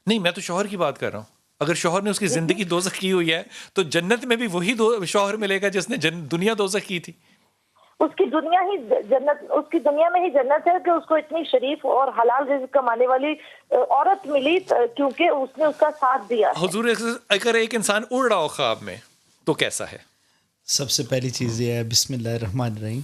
نہیں میں تو شوہر کی بات کر رہا ہوں. اگر شوہر نے اس کی زندگی دوزخ کی ہوئی ہے تو جنت میں بھی وہی شوہر ملے گا جس نے دنیا دوزخ کی تھی. اس کی دنیا ہی جنت, اس کی دنیا میں ہی جنت ہے کہ اس کو اتنی شریف اور حلال رزق کمانے والی عورت ملی کیونکہ اس نے اس کا ساتھ دیا. حضور اگر ایک انسان اڑ رہا ہو خواب میں تو کیسا ہے؟ سب سے پہلی چیز یہ ہے بسم اللہ الرحمن الرحیم.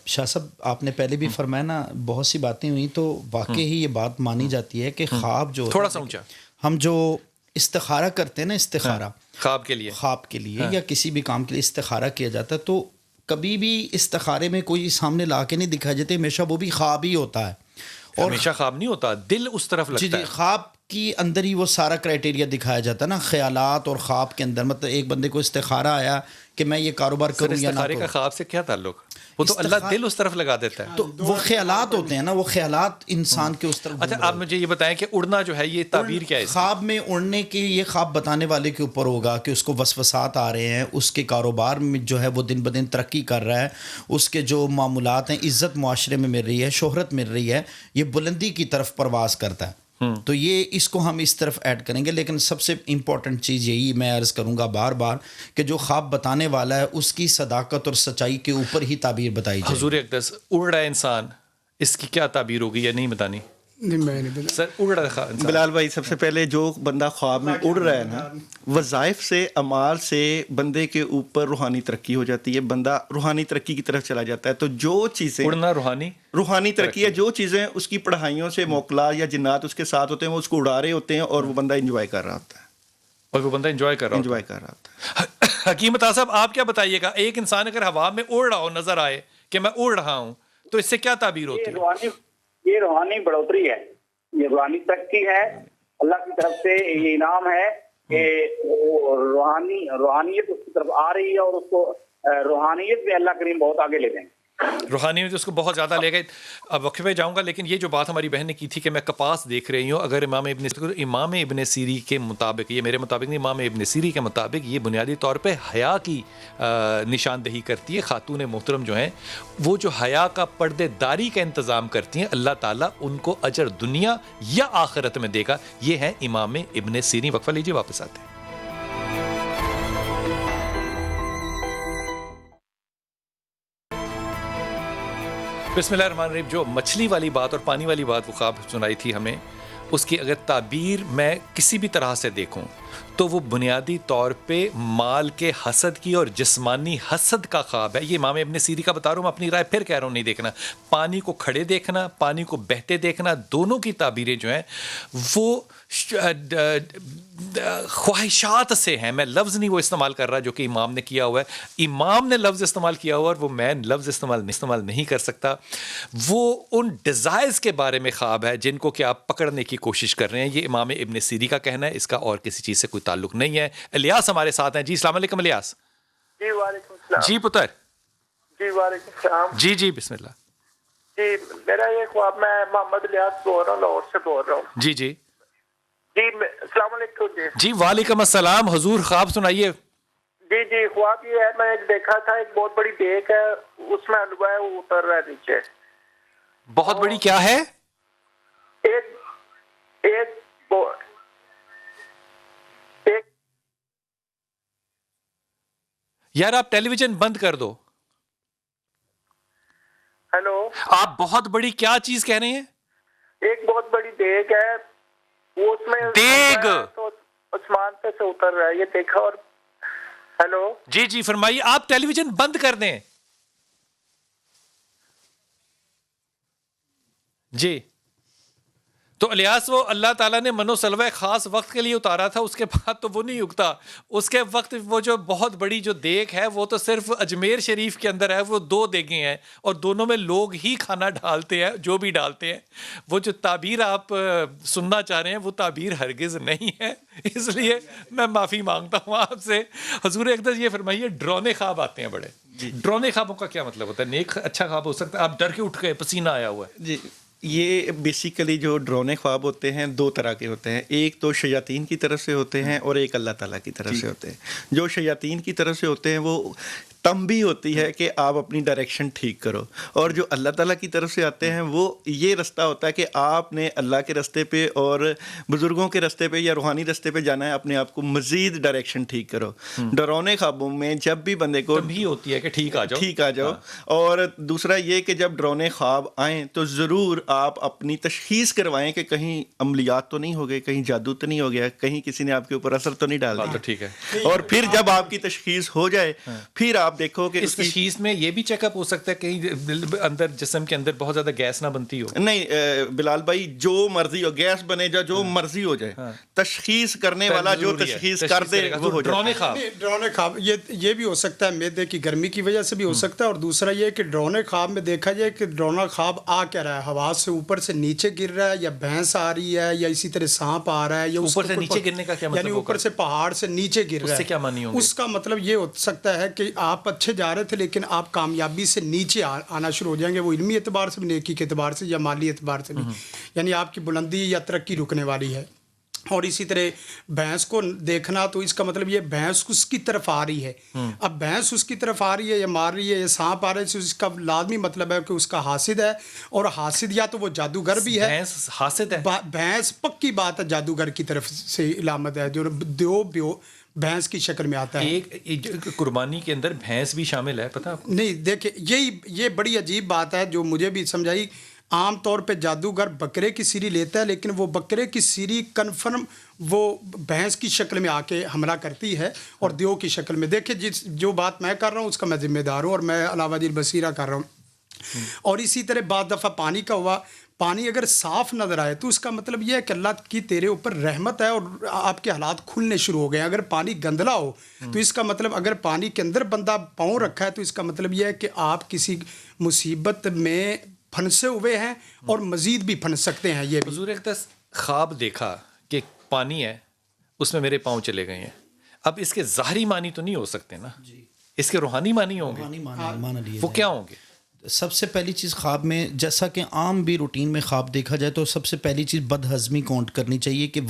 شاہ صاحب آپ نے پہلے بھی فرمایا نا, بہت سی باتیں ہوئیں تو واقعی ہی یہ بات مانی جاتی ہے کہ خواب جو تھوڑا سا اونچا, ہم جو استخارہ کرتے ہیں نا, استخارہ خواب کے لیے یا کسی بھی کام کے لیے استخارہ کیا جاتا ہے, تو کبھی بھی استخارے میں کوئی سامنے لا کے نہیں دکھایا جاتے, ہمیشہ وہ بھی خواب ہی ہوتا ہے. اور ہمیشہ خواب نہیں ہوتا, دل اس طرف لگتا ہے. خواب کی اندر ہی وہ سارا کرائٹیریا دکھایا جاتا ہے نا, خیالات اور خواب کے اندر. مطلب ایک بندے کو استخارہ آیا کہ میں یہ کاروبار کروں یا نہ کروں. استخارے کا خواب سے کیا تعلق؟ وہ تو اللہ دل اس طرف لگا دیتا ہے. تو وہ خیالات ہوتے ہیں نا, وہ خیالات انسان کے اس طرف. اچھا آپ مجھے یہ بتائیں کہ اڑنا جو ہے یہ تعبیر کیا ہے؟ خواب میں اڑنے کی یہ خواب بتانے والے کے اوپر ہوگا کہ اس کو وسوسات آ رہے ہیں, اس کے کاروبار میں جو ہے وہ دن بدن ترقی کر رہا ہے, اس کے جو معاملات ہیں, عزت معاشرے میں مل رہی ہے, شہرت مل رہی ہے, یہ بلندی کی طرف پرواز کرتا ہے. تو یہ اس کو ہم اس طرف ایڈ کریں گے. لیکن سب سے امپورٹنٹ چیز یہی میں عرض کروں گا بار بار کہ جو خواب بتانے والا ہے اس کی صداقت اور سچائی کے اوپر ہی تعبیر بتائی جائے. حضور اقدس اڑ رہا ہے انسان, اس کی کیا تعبیر ہوگی یا نہیں بتانی؟ سر اڑ رہا ہے بلال بھائی, سب سے پہلے جو بندہ خواب میں اڑ رہا ہے نا, وظائف سے اعمال سے بندے کے اوپر روحانی ترقی ہو جاتی ہے, بندہ روحانی ترقی کی طرف چلا جاتا ہے. تو جو چیزیں اڑنا روحانی ترقی ہے, جو چیزیں اس کی پڑھائیوں سے موکلات یا جنات اس کے ساتھ ہوتے ہیں وہ اس کو اڑا رہے ہوتے ہیں اور وہ بندہ انجوائے کر رہا ہوتا ہے. اور وہ بندہ انجوائے کر رہا ہوتا ہے. حکیم عطا صاحب آپ کیا بتائیے گا, ایک انسان اگر ہوا میں اڑ رہا ہو نظر آئے کہ میں اڑ رہا ہوں تو اس سے کیا تعبیر ہوتی ہے؟ یہ روحانی بڑھوتری ہے, یہ روحانی ترقی ہے, اللہ کی طرف سے یہ انعام ہے کہ وہ روحانیت اس کی طرف آ رہی ہے اور اس کو روحانیت میں اللہ کریم بہت آگے لے جائیں گے. روحانی میں تو اس کو بہت زیادہ لے گئے. اب وقفے پہ جاؤں گا، لیکن یہ جو بات ہماری بہن نے کی تھی کہ میں کپاس دیکھ رہی ہوں، اگر امام ابن سیری کے مطابق، یہ میرے مطابق نہیں، امام ابن سیری کے مطابق یہ بنیادی طور پہ حیا کی نشاندہی کرتی ہے. خاتون محترم جو ہیں وہ جو حیا کا پردے داری کا انتظام کرتی ہیں، اللہ تعالیٰ ان کو اجر دنیا یا آخرت میں دے گا. یہ ہے امام ابن سیری. وقفہ لیجیے، واپس آتے ہیں. بسم اللہ الرحمن الرحیم. جو مچھلی والی بات اور پانی والی بات وہ خواب سنائی تھی ہمیں، اس کی اگر تعبیر میں کسی بھی طرح سے دیکھوں تو وہ بنیادی طور پہ مال کے حسد کی اور جسمانی حسد کا خواب ہے. یہ امام ابن سیری کا بتا رہا ہوں، میں اپنی رائے پھر کہہ رہا ہوں، نہیں دیکھنا. پانی کو کھڑے دیکھنا، پانی کو بہتے دیکھنا، دونوں کی تعبیریں جو ہیں وہ خواہشات سے ہیں. میں لفظ نہیں وہ استعمال کر رہا جو کہ امام نے کیا ہوا ہے. امام نے لفظ استعمال کیا ہوا اور وہ میں لفظ استعمال نہیں کر سکتا. وہ ان ڈیزائرز کے بارے میں خواب ہے جن کو کہ آپ پکڑنے کی کوشش کر رہے ہیں. یہ امام ابن سیری کا کہنا ہے، اس کا اور کسی چیز سے کوئی تعلق نہیں ہے. الیاس ہمارے ساتھ ہیں. جی السلام علیکم الیاس. جی وعلیکم السلام. جی پتر. جی وعلیکم السلام. جی بسم اللہ. جی میرا یہ خواب، میں محمد الیاس بول رہا ہوں، لاہور سے بول رہا ہوں. جی جی السلام علیکم. جی وعلیکم السلام. حضور خواب سنائیے. جی خواب یہ ہے، میں ایک دیکھا تھا، ایک بہت بڑی دیگ ہے، اس میں حلوہ ہے، وہ اتر رہا ہے نیچے. بہت بڑی کیا ہے؟ ایک یار آپ ٹیلی ویژن بند کر دو. ہیلو، آپ بہت بڑی کیا چیز کہہ رہے ہیں؟ ایک بہت بڑی دیگ ہے، وہ اس میں دیگ تو آسمان پہ سے اتر رہا ہے، یہ دیکھا. اور ہیلو جی فرمائیے. آپ ٹیلی ویژن بند کر دیں. جی تو الیاس وہ اللہ تعالیٰ نے منو سلوہ خاص وقت کے لیے اتارا تھا، اس کے بعد تو وہ نہیں اگتا. اس کے وقت وہ جو بہت بڑی جو دیگ ہے وہ تو صرف اجمیر شریف کے اندر ہے. وہ 2 دیگیں ہیں اور دونوں میں لوگ ہی کھانا ڈالتے ہیں جو بھی ڈالتے ہیں. وہ جو تعبیر آپ سننا چاہ رہے ہیں وہ تعبیر ہرگز نہیں ہے. اس لیے میں معافی مانگتا ہوں آپ سے. حضور اقدس یہ فرمائیے، ڈرونے خواب آتے ہیں بڑے. ڈرونے خوابوں کا کیا مطلب ہوتا ہے؟ نیک اچھا خواب ہو سکتا ہے، آپ ڈر کے اٹھ گئے، پسینہ آیا ہوا ہے. جی یہ بیسیکلی جو ڈرونے خواب ہوتے ہیں 2 طرح کے ہوتے ہیں. ایک تو شیاطین کی طرف سے ہوتے ہیں اور ایک اللہ تعالیٰ کی طرف سے ہوتے ہیں. جو شیاطین کی طرف سے ہوتے ہیں وہ تنبیہ ہوتی ہے کہ آپ اپنی ڈائریکشن ٹھیک کرو، اور جو اللہ تعالیٰ کی طرف سے آتے ہیں وہ یہ رستہ ہوتا ہے کہ آپ نے اللہ کے رستے پہ اور بزرگوں کے رستے پہ یا روحانی رستے پہ جانا ہے، اپنے آپ کو مزید ڈائریکشن ٹھیک کرو. ڈرونے خوابوں میں جب بھی بندے کو تنبیہ ہوتی ہے کہ ٹھیک آ جاؤ. اور دوسرا یہ کہ جب ڈرونے خواب آئیں تو ضرور آپ اپنی تشخیص کروائیں کہ کہیں عملیات تو نہیں ہو گئے، کہیں جادو تو نہیں ہو گیا، کہیں کسی نے آپ کے اوپر اثر تو نہیں ڈال دیا. ٹھیک ہے. اور پھر جب آپ کی تشخیص ہو جائے پھر آپ دیکھو کہ اس تشخیص میں یہ بھی چیک اپ ہو سکتا ہے کہیں اندر جسم کے اندر بہت زیادہ گیس نہ بنتی ہو. نہیں بلال بھائی، جو مرضی ہو، گیس بنے جا، جو مرضی ہو جائے، تشخیص کرنے والا جو تشخیص کر دے وہ ہو جائے. ڈرونے خواب یہ بھی ہو سکتا ہے معدے کی گرمی کی وجہ سے بھی ہو سکتا ہے. اور دوسرا یہ کہ ڈرونے خواب میں دیکھا جائے کہ ڈرونا خواب آ کیا رہا ہے، ہوا سے اوپر سے نیچے گر رہا ہے، یا بھینس آ رہی ہے، یا اسی طرح سانپ آ رہا ہے، یا اوپر سے نیچے گرنے کا کیا مطلب؟ یعنی اوپر سے پہاڑ سے نیچے گر رہا ہے. اس سے کیا معنی ہوگا؟ اس کا مطلب یہ ہو سکتا ہے کہ آپ اچھے جا رہے تھے لیکن آپ کامیابی سے نیچے آنا شروع ہو جائیں گے، وہ علمی اعتبار سے بھی، نیکی کے اعتبار سے، یا مالی اعتبار سے بھی. یعنی آپ کی بلندی یا ترقی رکنے والی ہے. اور اسی طرح بھینس کو دیکھنا تو اس کا مطلب یہ بھینس اس کی طرف آ رہی ہے. اب بھینس اس کی طرف آ رہی ہے یا مار رہی ہے یا سانپ آ رہا ہے، اس کا لازمی مطلب ہے کہ اس کا حاسد ہے. اور حاسد یا تو وہ جادوگر بھی ہے. بھینس حاسد ہے؟ بھینس پکی بات ہے، جادوگر کی طرف سے علامت ہے، جو بھینس کی شکل میں آتا ہے. ایک قربانی کے اندر بھینس بھی شامل ہے، پتہ آپ کو؟ نہیں دیکھیں، یہ بڑی عجیب بات ہے جو مجھے بھی سمجھائی. عام طور پہ جادوگر بکرے کی سیری لیتا ہے، لیکن وہ بکرے کی سیری کنفرم وہ بھینس کی شکل میں آ کے حملہ کرتی ہے اور دیو کی شکل میں. دیکھیں جو بات میں کر رہا ہوں اس کا میں ذمہ دار ہوں اور میں علاوہ دل بصیرہ کر رہا ہوں. اور اسی طرح بعض دفعہ پانی کا ہوا، پانی اگر صاف نظر آئے تو اس کا مطلب یہ ہے کہ اللہ کی تیرے اوپر رحمت ہے اور آپ کے حالات کھلنے شروع ہو گئے. اگر پانی گندلا ہو تو اس کا مطلب، اگر پانی کے اندر بندہ پاؤں رکھا ہے تو اس کا مطلب یہ ہے کہ آپ کسی مصیبت میں پھنسے ہوئے ہیں اور مزید بھی پھنس سکتے ہیں. یہ حضور اقدس خواب دیکھا کہ پانی ہے اس میں میرے پاؤں چلے گئے ہیں. اب اس کے ظاہری معنی تو نہیں ہو سکتے نا, اس کے روحانی معنی ہوں گے. وہ کیا ہوں گے؟ سب سے پہلی چیز خواب میں, جیسا کہ عام بھی روٹین میں خواب دیکھا جائے تو سب سے پہلی چیز بد ہضمی کاؤنٹ کرنی چاہیے کہ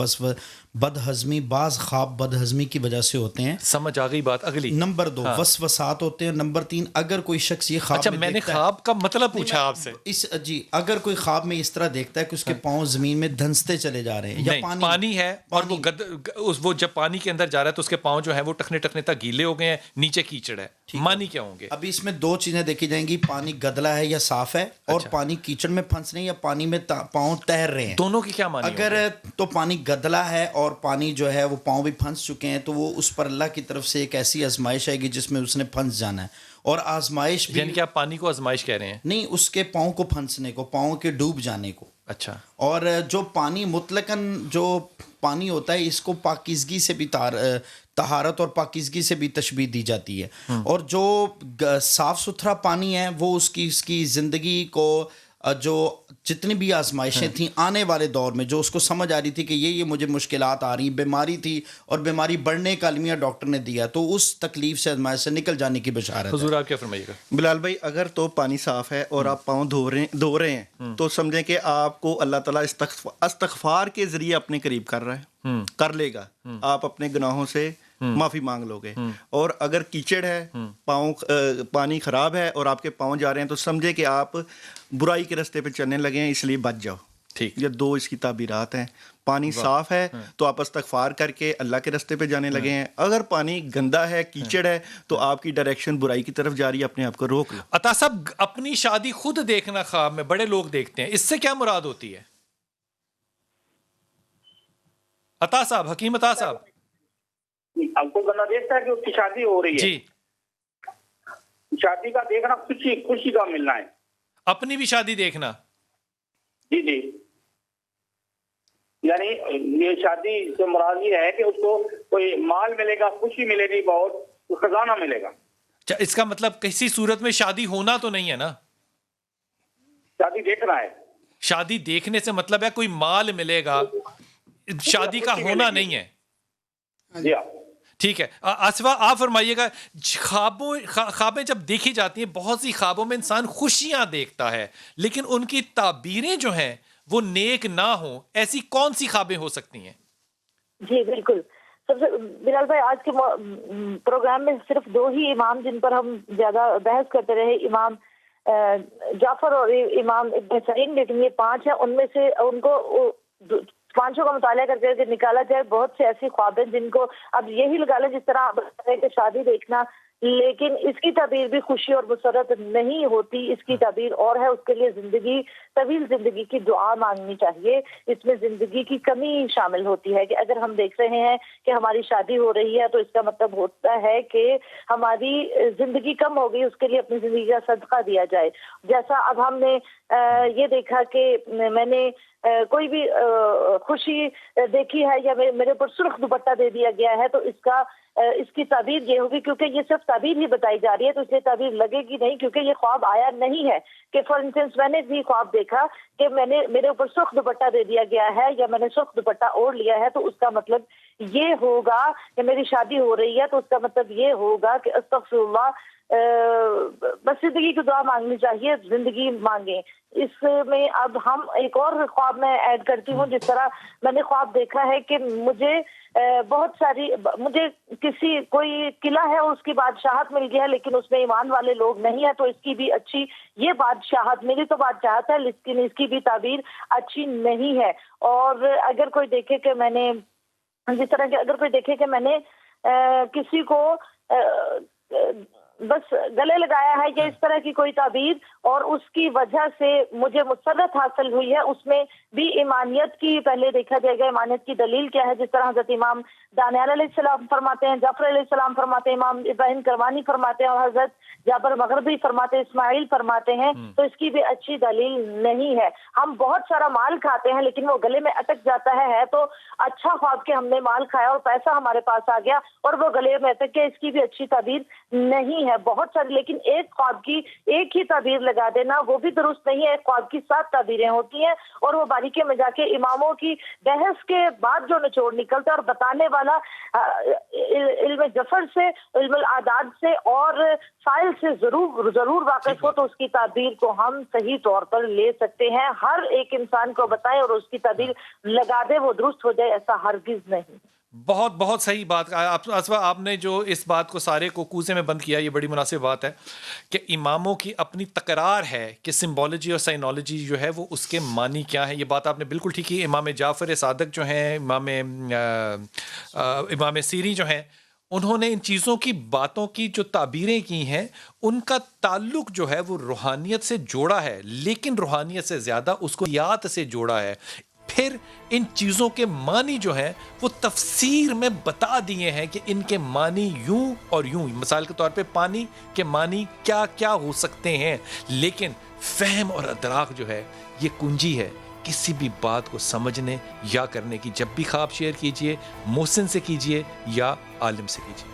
بد ہضمی, بعض خواب بد ہضمی کی وجہ سے ہوتے ہیں. سمجھ آ گئی بات. اگلی نمبر 2 وسوسات ہوتے ہیں. نمبر 3 اگر کوئی شخص یہ خواب اچھا میں نے خواب کا مطلب پوچھا آپ سے. جی اگر کوئی خواب میں اس طرح دیکھتا ہے کہ اس کے پاؤں زمین میں دھنستے چلے جا رہے ہیں یا پانی ہے اور وہ جب پانی کے اندر جا رہا ہے تو اس کے پاؤں جو ہیں وہ ٹخنے ٹخنے تک گیلے ہو گئے ہیں, نیچے کیچڑ ہے, معنی کیا ہوں گے؟ ابھی اس میں 2 چیزیں دیکھی جائیں گی, پانی گدلا ہے یا صاف ہے, اور پانی کیچڑ میں پھنس رہے ہیں یا پانی میں پاؤں تیر رہے ہیں. دونوں کی کیا معنی؟ اگر تو پانی گدلا ہے اور پانی جو ہے وہ پاؤں بھی پھنس چکے ہیں تو وہ اس پر اللہ کی طرف سے ایک ایسی آزمائش آئے گی جس میں اس نے پھنس جانا ہے. اور آزمائش بھی یعنی کہ آپ پانی کو آزمائش کہہ رہے ہیں؟ نہیں, اس کے پاؤں کو پھنسنے کو, پاؤں کے ڈوب جانے کو. اچھا. اور جو پانی مطلقاً جو پانی ہوتا ہے اس کو پاکیزگی سے بھی طہارت اور پاکیزگی سے بھی تشبیہ دی جاتی ہے. اور جو صاف ستھرا پانی ہے وہ اس کی زندگی کو جو جتنی بھی آزمائشیں تھیں آنے والے دور میں, جو اس کو سمجھ آ رہی تھی کہ یہ مجھے مشکلات آ رہی, بیماری تھی اور بیماری بڑھنے کا المیہ ڈاکٹر نے دیا, تو اس تکلیف سے آزمائش سے نکل جانے کی بشارت. حضور آپ کیا فرمائیے گا؟ بلال بھائی, اگر تو پانی صاف ہے اور آپ پاؤں دھو رہے ہیں تو سمجھیں کہ آپ کو اللہ تعالیٰ استغفار کے ذریعے اپنے قریب کر رہا ہے, کر لے گا. آپ اپنے گناہوں سے معافی مانگ لو گے. اور اگر کیچڑ ہے, پانی خراب ہے اور آپ کے پاؤں جا رہے ہیں تو سمجھے کہ آپ برائی کے راستے پہ چلنے لگے ہیں, اس لیے بچ جاؤ. ٹھیک, یہ 2 اس کی تعبیرات ہیں. پانی صاف ہے تو آپ استغفار کر کے اللہ کے راستے پہ جانے لگے ہیں. اگر پانی گندا ہے, کیچڑ ہے, تو آپ کی ڈائریکشن برائی کی طرف جا رہی ہے, اپنے آپ کو روک لو. عطا صاحب, اپنی شادی خود دیکھنا خواب میں بڑے لوگ دیکھتے ہیں, اس سے کیا مراد ہوتی ہے؟ عطا صاحب, حکیم عطا صاحب. اب کوئی بندہ دیکھتا ہے کہ اس کی شادی ہو رہی ہے, جی, شادی کا دیکھنا خوشی کا ملنا ہے. اپنی بھی شادی دیکھنا. جی جی, یعنی یہ شادی سے مراد یہ ہے کہ اس کو کوئی مال ملے گا, خوشی ملے گی, بہت خزانہ ملے گا. اس کا مطلب کسی صورت میں شادی ہونا تو نہیں ہے نا؟ شادی دیکھنا ہے. شادی دیکھنے سے مطلب ہے کوئی مال ملے گا, شادی کا ہونا نہیں ہے. جی ہاں, ٹھیک ہے. آصفہ آپ فرمائیے گا, خوابیں جب دیکھی جاتی ہیں, بہت سی خوابوں میں انسان خوشیاں دیکھتا ہے لیکن ان کی تعبیریں جو ہیں وہ نیک نہ ہوں, ایسی کون سی خوابیں ہو سکتی ہیں؟ جی بالکل. سب سے بلال بھائی, آج کے پروگرام میں صرف 2 ہی امام جن پر ہم زیادہ بحث کرتے رہے, امام جعفر اور امام ابن سعید, لیکن یہ 5 ہیں. ان میں سے ان کو 5 کا مطالعہ کر کے نکالا جائے, بہت سے ایسی خواب ہیں جن کو اب یہی لگا لیں جس طرح آپ بتا رہے کہ شادی دیکھنا, لیکن اس کی تعبیر بھی خوشی اور مسرت نہیں ہوتی. اس کی تعبیر اور ہے, اس کے لیے طویل زندگی کی دعا مانگنی چاہیے. اس میں زندگی کی کمی شامل ہوتی ہے کہ اگر ہم دیکھ رہے ہیں کہ ہماری شادی ہو رہی ہے تو اس کا مطلب ہوتا ہے کہ ہماری زندگی کم ہو گئی, اس کے لیے اپنی زندگی کا صدقہ دیا جائے. جیسا اب ہم نے یہ دیکھا کہ میں نے کوئی بھی خوشی دیکھی ہے یا میرے اوپر سرخ دوپٹہ دے دیا گیا ہے, تو اس کی تعبیر یہ ہوگی, کیونکہ یہ صرف تعبیر ہی بتائی جا رہی ہے تو اس لیے تعبیر لگے گی نہیں, کیونکہ یہ خواب آیا نہیں ہے. کہ فار انسٹنس میں نے بھی خواب دیکھا کہ میرے اوپر سرخ دوپٹہ دے دیا گیا ہے یا میں نے سرخ دوپٹہ اوڑھ لیا ہے, تو اس کا مطلب یہ ہوگا کہ میری شادی ہو رہی ہے, تو اس کا مطلب یہ ہوگا کہ استغفر اللہ, بس زندگی کی دعا مانگنی چاہیے, زندگی مانگیں. اس میں اب ہم ایک اور خواب میں ایڈ کرتی ہوں. جس طرح میں نے خواب دیکھا ہے کہ مجھے کوئی قلعہ ہے, اس کی بادشاہت مل گیا ہے, لیکن اس میں ایمان والے لوگ نہیں ہیں, تو اس کی بھی اچھی یہ بادشاہت میری تو بادشاہت ہے, لیکن اس کی بھی تعبیر اچھی نہیں ہے. اور اگر کوئی دیکھے کہ میں نے جس طرح کہ اگر کوئی دیکھے کہ میں نے کسی کو بس گلے لگایا ہے یا اس طرح کی کوئی تعبیر, اور اس کی وجہ سے مجھے مسرت حاصل ہوئی ہے, اس میں بھی ایمانیت کی پہلے دیکھا جائے گا ایمانیت کی دلیل کیا ہے. جس طرح حضرت امام دانیال علیہ السلام فرماتے ہیں, جعفر علیہ السلام فرماتے ہیں, امام ابراہیم کروانی فرماتے ہیں, اور حضرت جابر مغربی فرماتے ہیں, اسماعیل فرماتے ہیں, تو اس کی بھی اچھی دلیل نہیں ہے. ہم بہت سارا مال کھاتے ہیں لیکن وہ گلے میں اٹک جاتا ہے تو اچھا خواب کہ ہم نے مال کھایا اور پیسہ ہمارے پاس آ گیا اور وہ گلے میں اٹک گیا, اس کی بھی اچھی تعبیر نہیں معانی ہے بہت ساری، لیکن ایک خواب کی ایک ہی تعبیر لگا دینا وہ بھی درست نہیں ہے. ایک خواب کی 7 تعبیریں ہوتی ہیں اور وہ باریکی میں جا کے اماموں کی بحث کے بعد جو نچوڑ نکلتا ہے، اور بتانے والا علم جفر سے، علم الاعداد سے اور فائل سے ضرور واقف ہو تو اس کی تعبیر کو ہم صحیح طور پر لے سکتے ہیں. ہر ایک انسان کو بتائے اور اس کی تعبیر لگا دے وہ درست ہو جائے، ایسا ہرگز نہیں. بہت بہت صحیح بات. آپ نے جو اس بات کو سارے کو کوزے میں بند کیا، یہ بڑی مناسب بات ہے کہ اماموں کی اپنی تکرار ہے کہ سمبولوجی اور سائنولوجی جو ہے وہ اس کے معنی کیا ہے. یہ بات آپ نے بالکل ٹھیک کی. امام جعفر صادق جو ہیں، امام سیری جو ہیں، انہوں نے ان چیزوں کی باتوں کی جو تعبیریں کی ہیں ان کا تعلق جو ہے وہ روحانیت سے جوڑا ہے، لیکن روحانیت سے زیادہ اس کو یاد سے جوڑا ہے. پھر ان چیزوں کے معنی جو ہیں وہ تفسیر میں بتا دیے ہیں کہ ان کے معنی یوں اور یوں. مثال کے طور پہ پانی کے معنی کیا کیا ہو سکتے ہیں، لیکن فہم اور ادراک جو ہے یہ کنجی ہے کسی بھی بات کو سمجھنے یا کرنے کی. جب بھی خواب شیئر کیجئے محسن سے کیجئے یا عالم سے کیجئے.